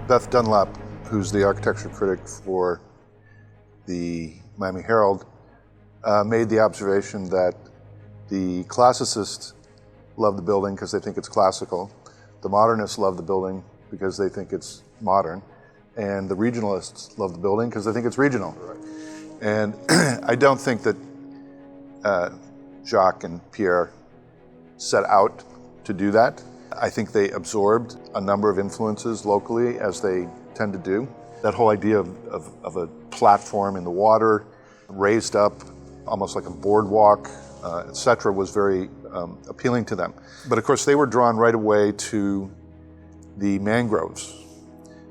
Beth Dunlap, who's the architecture critic for the Miami Herald, made the observation that the classicists love the building because they think it's classical, the modernists love the building because they think it's modern, and the regionalists love the building because they think it's regional. And I don't think that Jacques and Pierre set out to do that. I think they absorbed a number of influences locally, as they tend to do. That whole idea of a platform in the water, raised up, almost like a boardwalk, etc., was very appealing to them. But of course, they were drawn right away to the mangroves,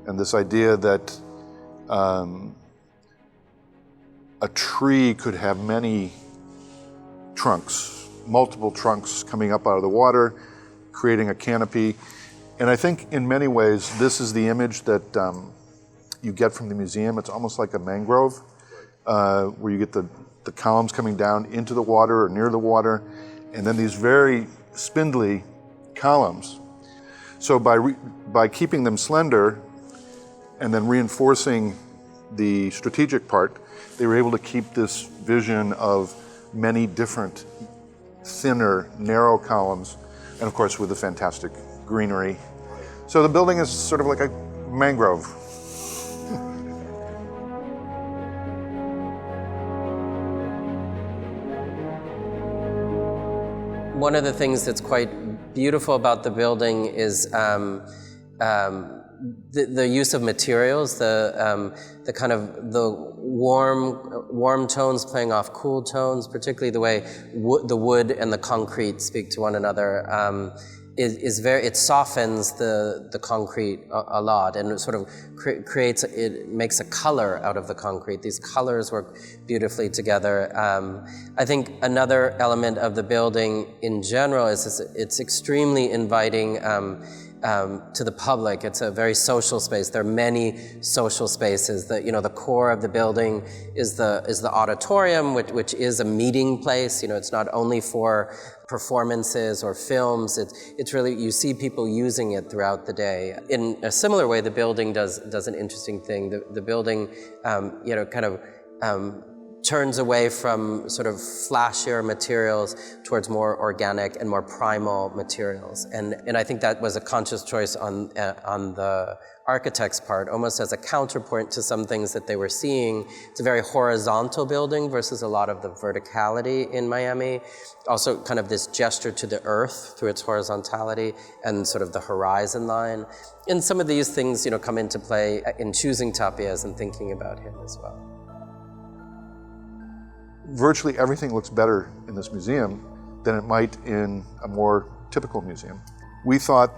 and this idea that a tree could have many trunks, multiple trunks coming up out of the water, creating a canopy. And I think in many ways, this is the image that you get from the museum. It's almost like a mangrove, where you get the columns coming down into the water or near the water, and then these very spindly columns. So by keeping them slender and then reinforcing the strategic part, they were able to keep this vision of many different, thinner, narrow columns, and of course with the fantastic greenery. So the building is sort of like a mangrove. One of the things that's quite beautiful about the building is the use of materials, the kind of the warm tones playing off cool tones, particularly the way the wood and the concrete speak to one another, it softens the concrete a lot, and it sort of it makes a color out of the concrete. These colors work beautifully together. I think another element of the building in general is it's extremely inviting to the public. It's a very social space. There are many social spaces. The core of the building is the auditorium, which is a meeting place. It's not only for performances or films. It's really, you see people using it throughout the day. In a similar way, the building does an interesting thing. The building, kind of turns away from sort of flashier materials towards more organic and more primal materials. And I think that was a conscious choice on the architect's part, almost as a counterpoint to some things that they were seeing. It's a very horizontal building versus a lot of the verticality in Miami. Also kind of this gesture to the earth through its horizontality and sort of the horizon line. And some of these things, come into play in choosing Tobias and thinking about him as well. Virtually everything looks better in this museum than it might in a more typical museum. We thought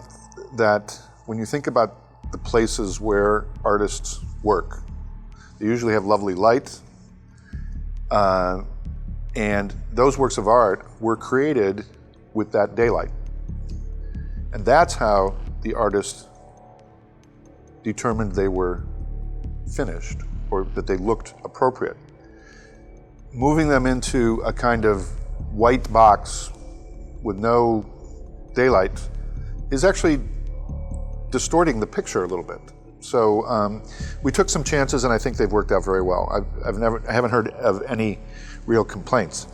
that when you think about the places where artists work, they usually have lovely light, and those works of art were created with that daylight. And that's how the artist determined they were finished, or that they looked appropriate. Moving them into a kind of white box with no daylight is actually distorting the picture a little bit. So we took some chances, and I think they've worked out very well. I haven't heard of any real complaints.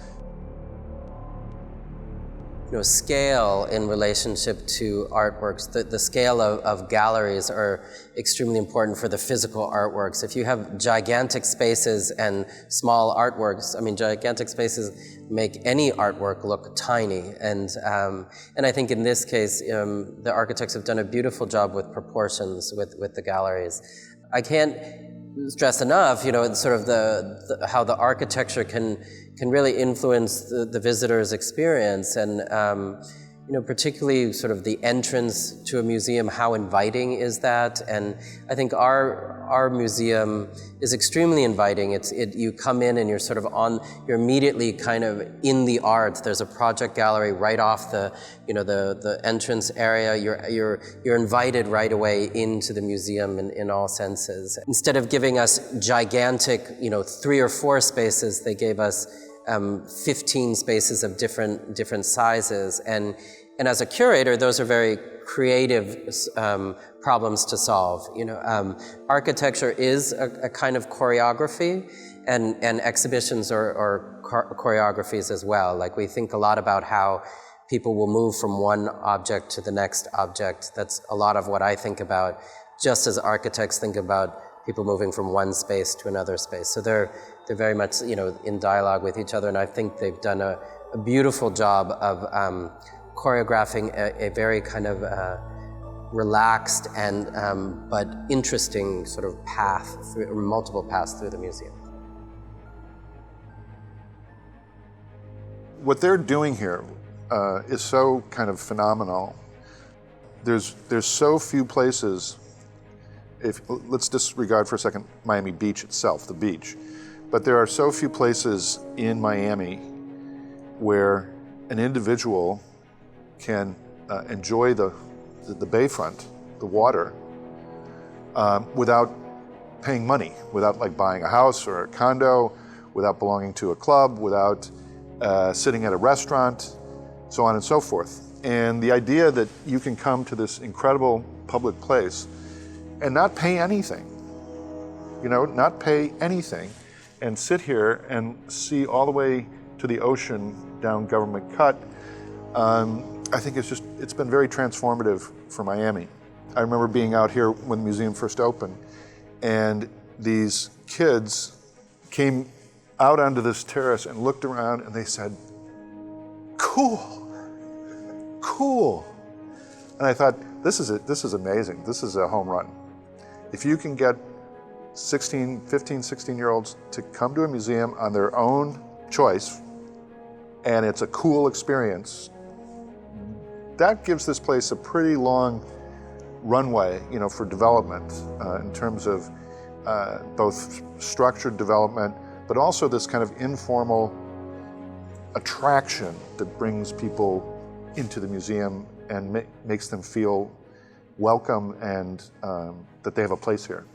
Scale in relationship to artworks, the scale of galleries are extremely important for the physical artworks. If you have gigantic spaces and small artworks, gigantic spaces make any artwork look tiny. And I think in this case, the architects have done a beautiful job with proportions with the galleries. I can't stress enough, sort of how the architecture can really influence the visitor's experience, and particularly sort of the entrance to a museum, how inviting is that? And I think our museum is extremely inviting. You come in and you're sort of you're immediately kind of in the art. There's a project gallery right off the entrance area. You're invited right away into the museum in all senses. Instead of giving us gigantic, 3 or 4 spaces, they gave us 15 spaces of different sizes, and as a curator, those are very creative problems to solve. Architecture is a kind of choreography, and exhibitions are choreographies as well. Like, we think a lot about how people will move from one object to the next object. That's a lot of what I think about, just as architects think about people moving from one space to another space. So they're very much, in dialogue with each other, and I think they've done a beautiful job of choreographing a very kind of relaxed and but interesting sort of path, multiple paths through the museum. What they're doing here is so kind of phenomenal. There's so few places. Let's disregard for a second Miami Beach itself, the beach. But there are so few places in Miami where an individual can enjoy the bayfront, the water, without paying money, without like buying a house or a condo, without belonging to a club, without sitting at a restaurant, so on and so forth. And the idea that you can come to this incredible public place and not pay anything, not pay anything, and sit here and see all the way to the ocean down Government Cut, I think it's been very transformative for Miami. I remember being out here when the museum first opened, and these kids came out onto this terrace and looked around, and they said, "Cool, cool." And I thought, this is amazing. This is a home run. If you can get 15, 16-year-olds to come to a museum on their own choice, and it's a cool experience, that gives this place a pretty long runway, for development in terms of both structured development, but also this kind of informal attraction that brings people into the museum and makes them feel welcome and that they have a place here.